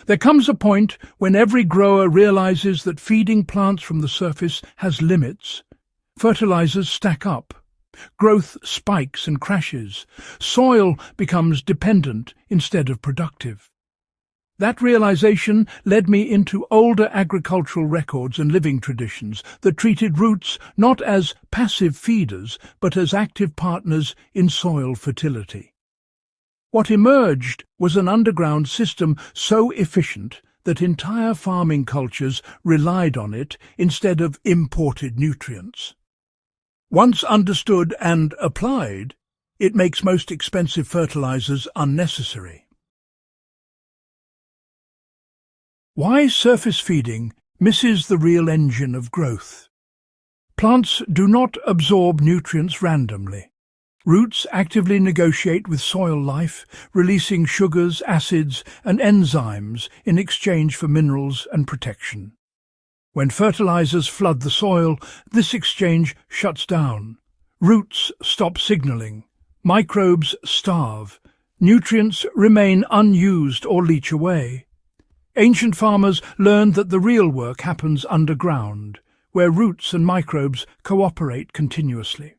There comes a point when every grower realizes that feeding plants from the surface has limits. Fertilizers stack up. Growth spikes and crashes. Soil becomes dependent instead of productive. That realization led me into older agricultural records and living traditions that treated roots not as passive feeders but as active partners in soil fertility. What emerged was an underground system so efficient that entire farming cultures relied on it instead of imported nutrients. Once understood and applied, it makes most expensive fertilizers unnecessary. Why surface feeding misses the real engine of growth. Plants do not absorb nutrients randomly. Roots actively negotiate with soil life, releasing sugars, acids, and enzymes in exchange for minerals and protection. When fertilizers flood the soil, this exchange shuts down. Roots stop signaling. Microbes starve. Nutrients remain unused or leach away. Ancient farmers learned that the real work happens underground, where roots and microbes cooperate continuously.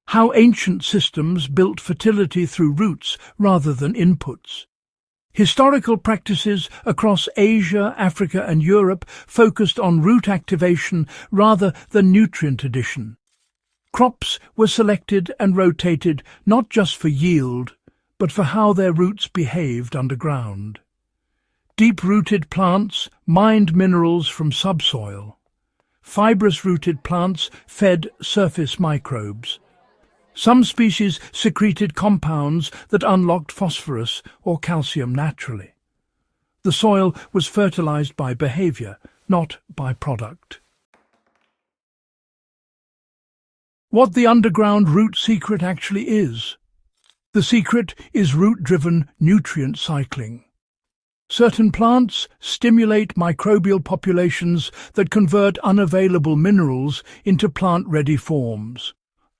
How ancient systems built fertility through roots rather than inputs. Historical practices across Asia, Africa and Europe focused on root activation rather than nutrient addition. Crops were selected and rotated not just for yield, but for how their roots behaved underground. Deep-rooted plants mined minerals from subsoil. Fibrous-rooted plants fed surface microbes. Some species secreted compounds that unlocked phosphorus or calcium naturally. The soil was fertilized by behavior, not by product. What the underground root secret actually is. The secret is root-driven nutrient cycling. Certain plants stimulate microbial populations that convert unavailable minerals into plant-ready forms.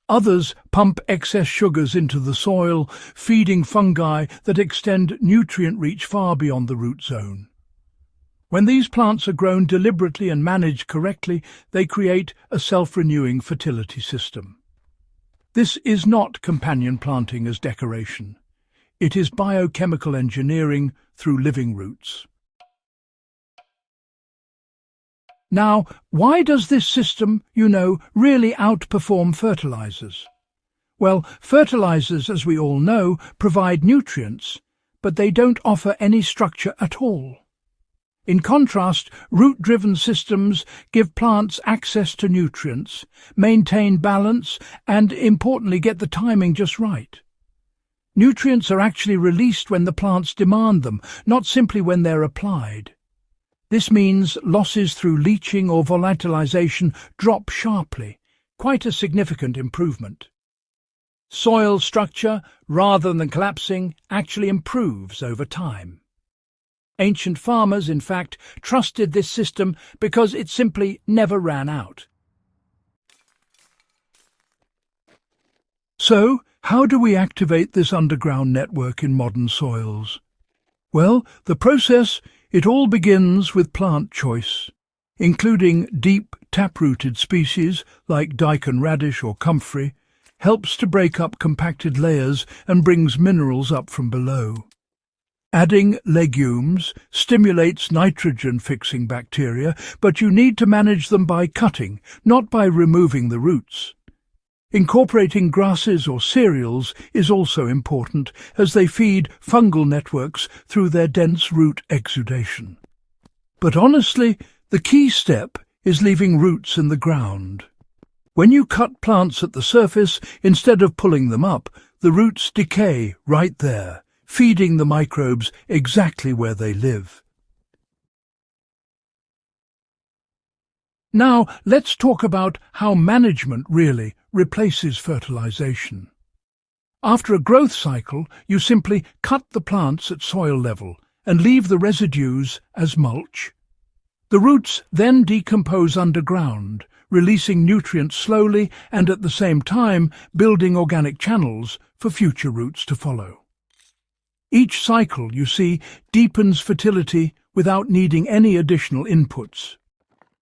Others pump excess sugars into the soil, feeding fungi that extend nutrient reach far beyond the root zone. When these plants are grown deliberately and managed correctly, they create a self-renewing fertility system. This is not companion planting as decoration. It is biochemical engineering through living roots. Now, why does this system, really outperform fertilizers? Well, fertilizers, as we all know, provide nutrients, but they don't offer any structure at all. In contrast, root-driven systems give plants access to nutrients, maintain balance, and, importantly, get the timing just right. Nutrients are actually released when the plants demand them, not simply when they're applied. This means losses through leaching or volatilization drop sharply, quite a significant improvement. Soil structure, rather than collapsing, actually improves over time. Ancient farmers, in fact, trusted this system because it simply never ran out. So, how do we activate this underground network in modern soils? Well, the process, it all begins with plant choice, including deep tap-rooted species like daikon radish or comfrey, helps to break up compacted layers and brings minerals up from below. Adding legumes stimulates nitrogen-fixing bacteria, but you need to manage them by cutting, not by removing the roots. Incorporating grasses or cereals is also important, as they feed fungal networks through their dense root exudation. But honestly, the key step is leaving roots in the ground. When you cut plants at the surface, instead of pulling them up, the roots decay right there, feeding the microbes exactly where they live. Now, let's talk about how management really replaces fertilization. After a growth cycle, you simply cut the plants at soil level and leave the residues as mulch. The roots then decompose underground, releasing nutrients slowly and at the same time building organic channels for future roots to follow. Each cycle, you see, deepens fertility without needing any additional inputs.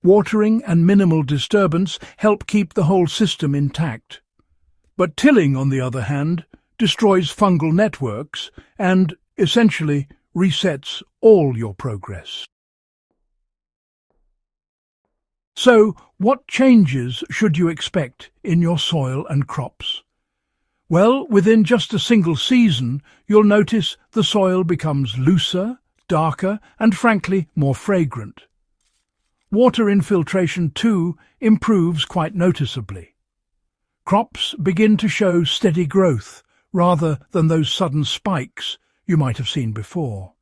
Watering and minimal disturbance help keep the whole system intact. But tilling, on the other hand, destroys fungal networks and, essentially, resets all your progress. So, what changes should you expect in your soil and crops? Well, within just a single season, you'll notice the soil becomes looser, darker, and frankly, more fragrant. Water infiltration, too, improves quite noticeably. Crops begin to show steady growth, rather than those sudden spikes you might have seen before.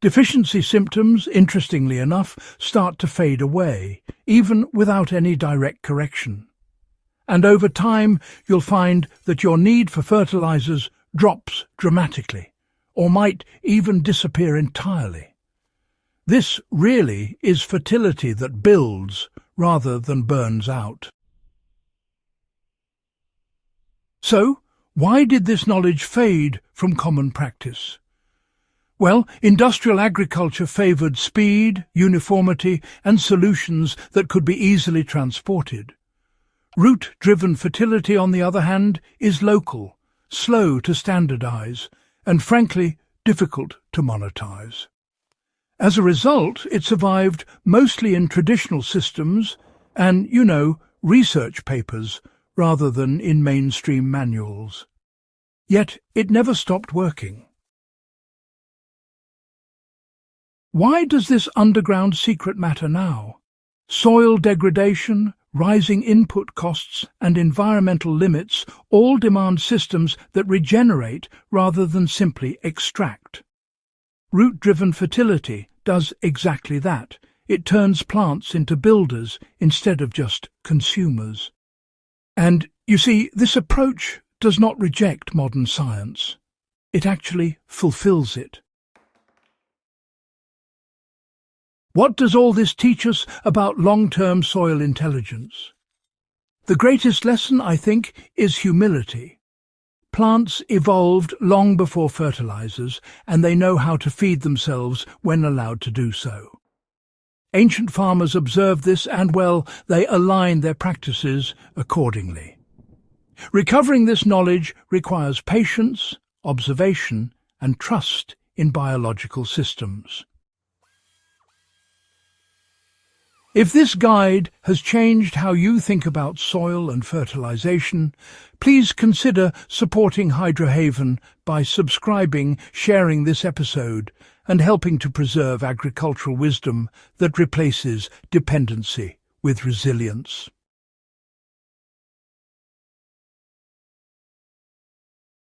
Deficiency symptoms, interestingly enough, start to fade away, even without any direct correction. And over time, you'll find that your need for fertilizers drops dramatically, or might even disappear entirely. This really is fertility that builds rather than burns out. So, why did this knowledge fade from common practice? Well, industrial agriculture favoured speed, uniformity, and solutions that could be easily transported. Root-driven fertility, on the other hand, is local, slow to standardise, and frankly, difficult to monetize. As a result, it survived mostly in traditional systems and, research papers rather than in mainstream manuals. Yet it never stopped working. Why does this underground secret matter now? Soil degradation, rising input costs, and environmental limits all demand systems that regenerate rather than simply extract. Root-driven fertility does exactly that. It turns plants into builders instead of just consumers. And, you see, this approach does not reject modern science. It actually fulfills it. What does all this teach us about long-term soil intelligence? The greatest lesson, I think, is humility. Plants evolved long before fertilizers, and they know how to feed themselves when allowed to do so. Ancient farmers observed this and, well, they aligned their practices accordingly. Recovering this knowledge requires patience, observation, and trust in biological systems. If this guide has changed how you think about soil and fertilization, please consider supporting Hydrohaven by subscribing, sharing this episode, and helping to preserve agricultural wisdom that replaces dependency with resilience.